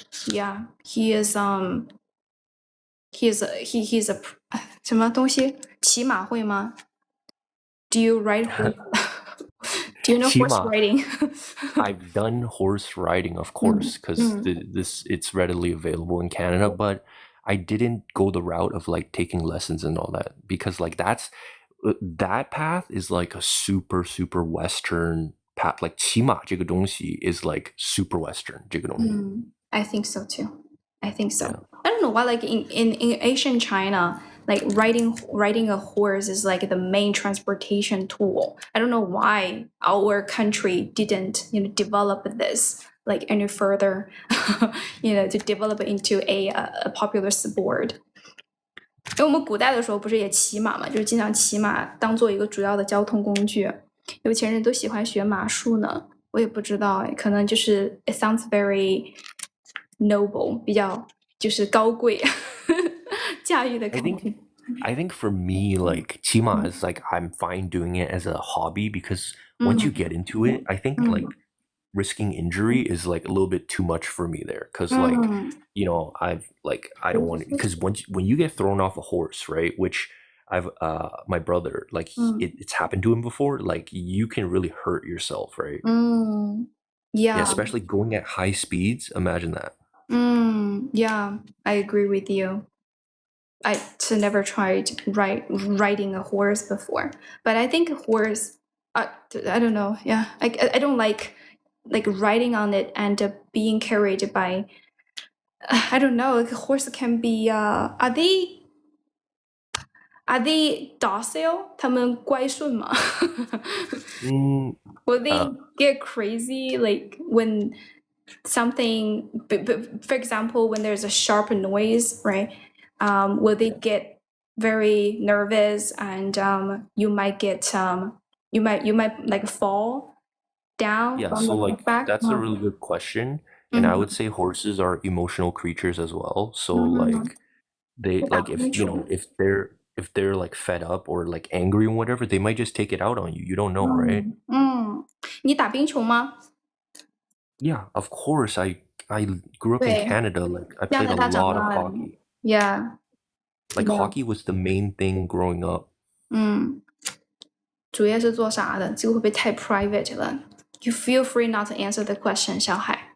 He is he's a 什么东西？骑马会吗？Do you ride horse? Do you know horse 骑马 riding? I've done horse riding, of course, because it's readily available in Canada, but I didn't go the route of like taking lessons and all that because like that path is like a super super Western path. Like 骑马这个东西 is like super Western 这个东西。I think so too. I think so. Yeah. I don't know why, like in Asian China, like riding a horse is like the main transportation tool. I don't know why our country didn't, develop this like any further, to develop it into a popular sport. 因为我们古代的时候不是也骑马嘛，就是经常骑马当做一个主要的交通工具。有钱人都喜欢学马术呢，我也不知道，可能就是 it sounds very noble， 比较就是高贵，驾驭的感觉。I think for me, like 骑马 is like I'm fine doing it as a hobby because once you get into it, I think like risking injury is like a little bit too much for me there because like I don't want because when you get thrown off a horse, right, which I've my brother like it's happened to him before, like you can really hurt yourself, right? Yeah, especially going at high speeds. Imagine that. Yeah, I agree with you. I never tried riding a horse before, but I think a horse. I don't know. Yeah, I don't like riding on it and being carried by. I don't know. Like a horse can be. Are they docile? 他们乖顺吗？ Will they get crazy like when something, for example, when there's a sharp noise, right? Will they get very nervous and you might like fall down? Yeah, on so the like back? that's a really good question. And I would say horses are emotional creatures as well. So like they like if they're like fed up or like angry or whatever, they might just take it out on you. You don't know, right? 你打冰球吗？ Yeah, of course. I grew up in 对， Canada. Like I 加 played 拿 a 大长 lot of 大的。 hockey. Yeah. Like Yeah. hockey was the main thing growing up. 主业是做啥的？这个会不会太 private 了？ You feel free not to answer the question, 小海。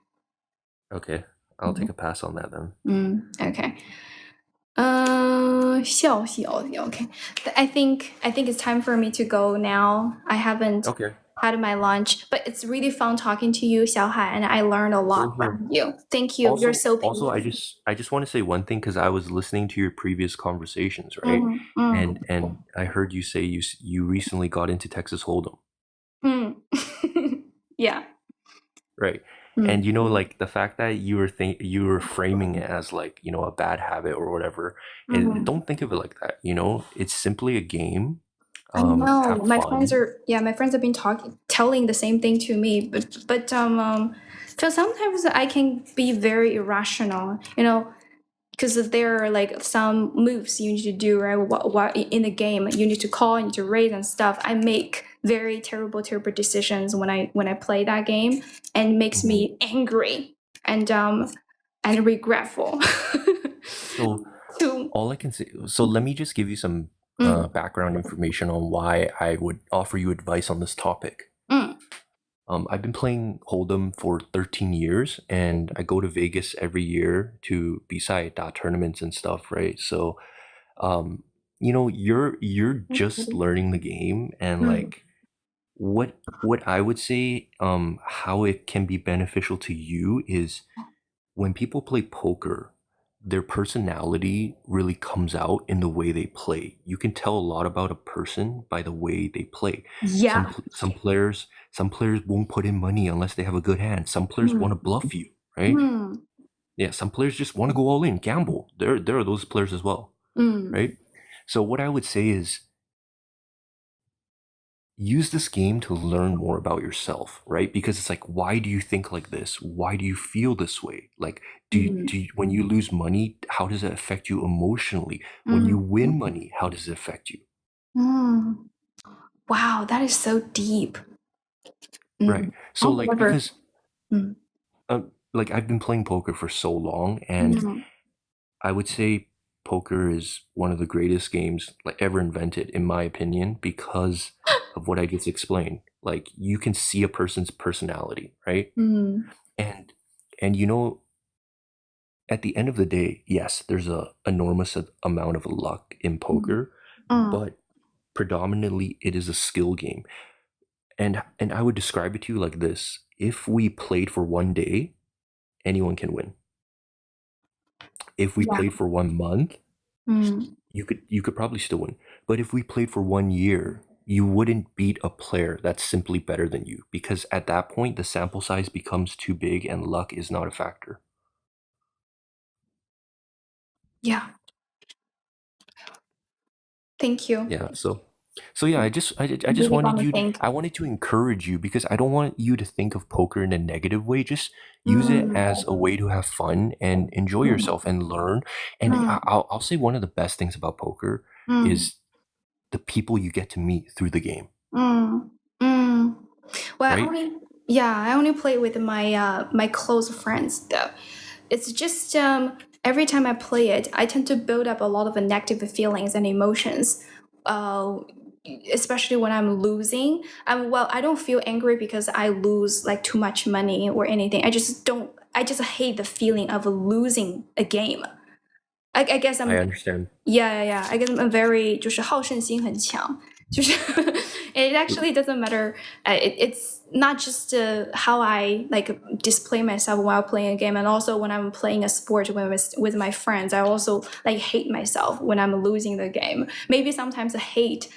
Okay, I'll take a pass on that then. Okay. 笑笑 okay. I think it's time for me to go now. I haven't Okay. had my lunch, but it's really fun talking to you, 小海, and I learned a lot from you. Thank you. You're so Also, patient. I just want to say one thing because I was listening to your previous conversations, right? And I heard you say you recently got into Texas Hold'em, Yeah. right? And like the fact that you were framing it as like a bad habit or whatever, and don't think of it like that. It's simply a game. I know have my fun. my friends have been telling the same thing to me, but so sometimes I can be very irrational, because there are like some moves you need to do, right? What in the game you need to call, you need to raise and stuff. I make very terrible decisions when I play that game, and it makes me angry and regretful. So all I can say. So let me just give you some background information on why I would offer you advice on this topic. I've been playing Hold'em for 13 years, and I go to Vegas every year to beside tournaments and stuff, right? So, you're just learning the game, and like what I would say, how it can be beneficial to you is when people play poker, their personality really comes out in the way they play. You can tell a lot about a person by the way they play. Yeah. Some players won't put in money unless they have a good hand. Some players want to bluff you, right? Yeah, some players just want to go all in, gamble. There are those players as well, right? So what I would say is use this game to learn more about yourself, right? Because it's like, why do you think like this? Why do you feel this way? Like, do you when you lose money, how does it affect you emotionally? When you win money, how does it affect you? Wow, that is so deep. Right. So like However- because like I've been playing poker for so long, and I would say poker is one of the greatest games like ever invented, in my opinion, because of what I just explained. Like you can see a person's personality, right? And you know, at the end of the day, yes, there's a enormous amount of luck in poker, but predominantly it is a skill game. And I would describe it to you like this: if we played for one day, anyone can win. If we played for 1 month, you could probably still win. But if we played for 1 year, you wouldn't beat a player that's simply better than you, because at that point the sample size becomes too big and luck is not a factor. Yeah. Thank you. Yeah, so yeah, I just Really wanted got me you think. I wanted to encourage you, because I don't want you to think of poker in a negative way. Just use it as a way to have fun and enjoy yourself and learn. And I'll say one of the best things about poker is the people you get to meet through the game. Well, Right? I only play with my my close friends though. It's just every time I play it, I tend to build up a lot of negative feelings and emotions. Especially when I'm losing. I don't feel angry because I lose like too much money or anything. I just hate the feeling of losing a game. I guess I understand. Yeah. I guess I'm very 就是好胜心很强，就是 it actually doesn't matter. It's not just how I like display myself while playing a game, and also when I'm playing a sport with my friends, I also like hate myself when I'm losing the game. Maybe sometimes I hate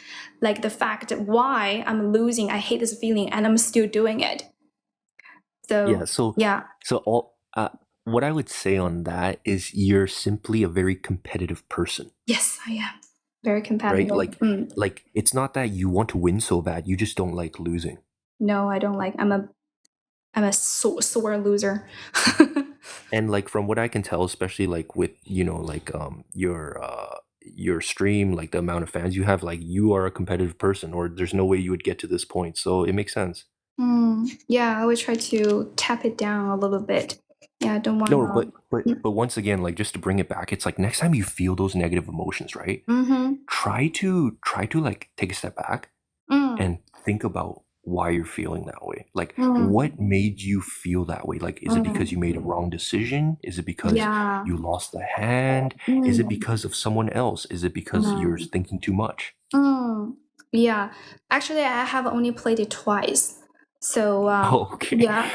like the fact why I'm losing. I hate this feeling, and I'm still doing it. So Yeah, so all what I would say on that is you're simply a very competitive person. Yes, I am very competitive. Right? Like it's not that you want to win so bad, you just don't like losing. No, I don't like. I'm a sore loser. And like from what I can tell, especially like with like your stream, like the amount of fans you have, like you are a competitive person, or there's no way you would get to this point. So it makes sense. Yeah, I would try to tap it down a little bit. Yeah, I don't want No, but once again, like just to bring it back, it's like next time you feel those negative emotions, right? Try to like take a step back and think about why you're feeling that way. Like what made you feel that way? Like is it because you made a wrong decision? Is it because you lost the hand? Is it because of someone else? Is it because you're thinking too much? Yeah, actually, I have only played it twice. So Okay. yeah.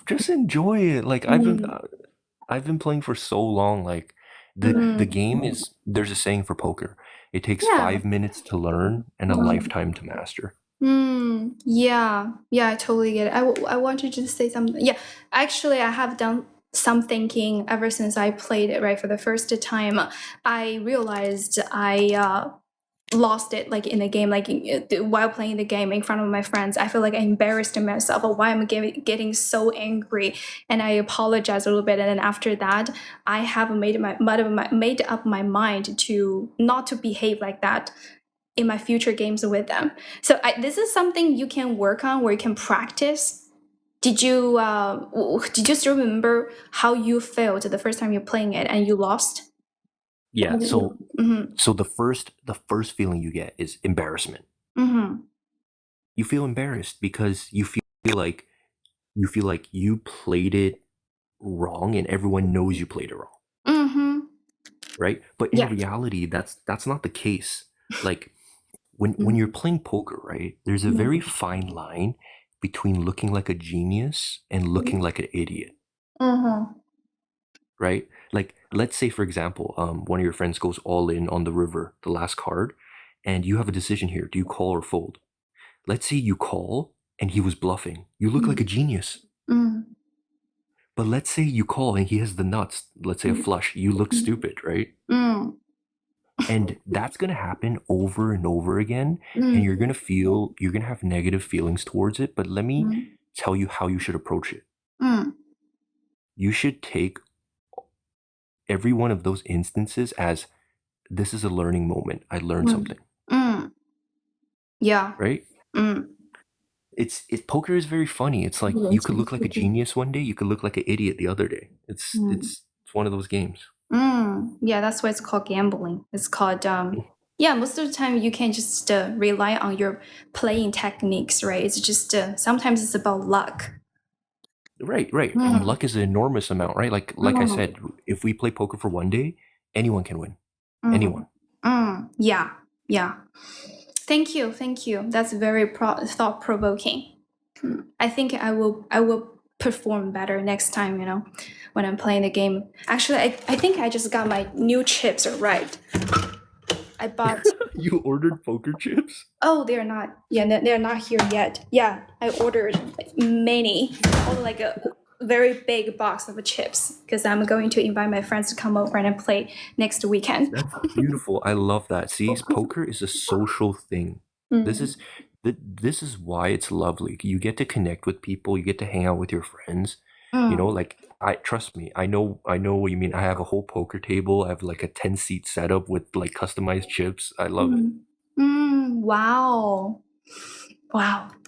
just enjoy it. Like I've been playing for so long. Like the game is, there's a saying for poker. It takes 5 minutes to learn and a lifetime to master. Yeah, I totally get it. I wanted to say something. Yeah, actually, I have done some thinking ever since I played it, right? For the first time, I realized I lost it like in the game, like while playing the game in front of my friends. I feel like I embarrassed myself of why I'm getting so angry, and I apologize a little bit. And then after that, I have made up my mind to not to behave like that in my future games with them. So this is something you can work on, where you can practice. Did you still remember how you felt the first time you're playing it and you lost? Yeah, so the first feeling you get is embarrassment. You feel embarrassed because you feel like you played it wrong and everyone knows you played it wrong. Right? But in reality, that's not the case. Like when you're playing poker, right, there's a very fine line between looking like a genius and looking like an idiot. Right? Like, let's say, for example, one of your friends goes all in on the river, the last card, and you have a decision here. Do you call or fold? Let's say you call and he was bluffing. You look like a genius. But let's say you call and he has the nuts, let's say a flush. You look stupid, right? And that's going to happen over and over again. And you're going to have negative feelings towards it. But let me tell you how you should approach it. You should take every one of those instances as, this is a learning moment. I learned something. Yeah. Right? Poker is very funny. It's like you could look like a genius one day, you could look like an idiot the other day. It's one of those games. Yeah, that's why it's called gambling. It's called yeah, most of the time you can just rely on your playing techniques, right? It's just sometimes it's about luck. Right. And luck is an enormous amount, right? Like I said, if we play poker for one day, anyone can win. Anyone. Yeah. Thank you. That's very thought-provoking. I think I will perform better next time, when I'm playing the game. Actually, I think I just got my new chips right. I bought. You ordered poker chips? Oh, they're not. Yeah, they're not here yet. Yeah, I ordered many, like a very big box of chips because I'm going to invite my friends to come over and play next weekend. That's beautiful. I love that. See, poker is a social thing. This is why it's lovely. You get to connect with people. You get to hang out with your friends. Like trust me, I know what you mean. I have a whole poker table. I have like a 10-seat setup with like customized chips. I love it. Wow,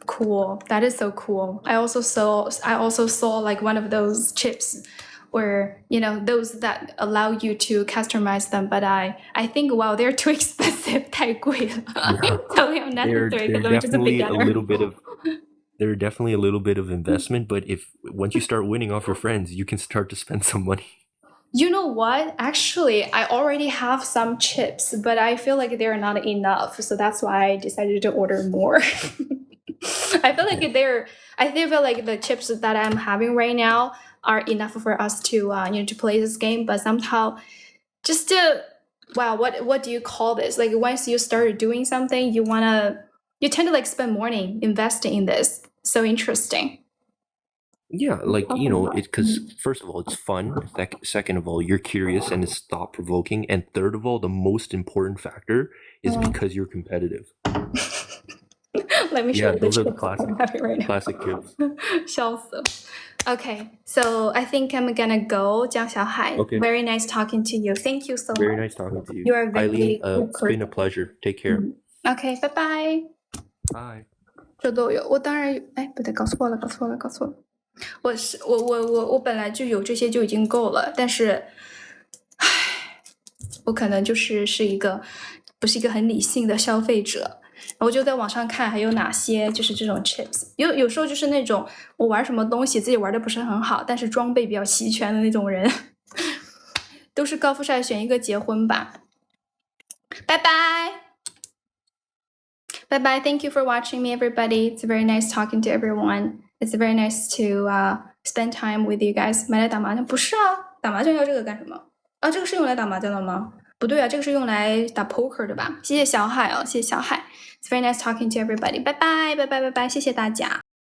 cool. That is so cool. I also saw like one of those chips where those that allow you to customize them, but I think wow, they're too expensive. 太贵了. Totally unnecessary because I'm just a beginner. They're definitely a little bit of investment, but once you start winning off your friends, you can start to spend some money. You know what? Actually, I already have some chips, but I feel like they're not enough, so that's why I decided to order more. I feel like the chips that I'm having right now are enough for us to to play this game, but somehow just wow, what do you call this? Like once you start doing something, you tend to like spend morning investing in this. So interesting. Yeah, like because first of all, it's fun. Second of all, you're curious and it's thought-provoking. And third of all, the most important factor is because you're competitive. Let me show you those the are the chips I'm having right now. classic chips. 笑死. Okay, so I think I'm gonna go, 江小海. Okay. Very nice talking to you. Thank you so much. Very nice talking to you. You are very Aileen, cool it's been a pleasure. Take care. Okay, bye bye. Bye. 这都有，我当然不对，搞错了。我本来就有这些就已经够了，但是，我可能就是不是一个很理性的消费者。我就在网上看还有哪些就是这种 chips， 有时候就是那种我玩什么东西自己玩的不是很好，但是装备比较齐全的那种人，都是高富帅选一个结婚吧。拜拜。Bye bye. Thank you for watching me, everybody. It's very nice talking to everyone. It's very nice to spend time with you guys. 买来打麻将？不是啊，打麻将要这个干什么？啊，这个是用来打麻将的吗？不对啊，这个是用来打 poker 的吧？谢谢小海哦，谢谢小海。It's very nice talking to everybody. Bye bye, bye bye, bye bye. 谢谢大家。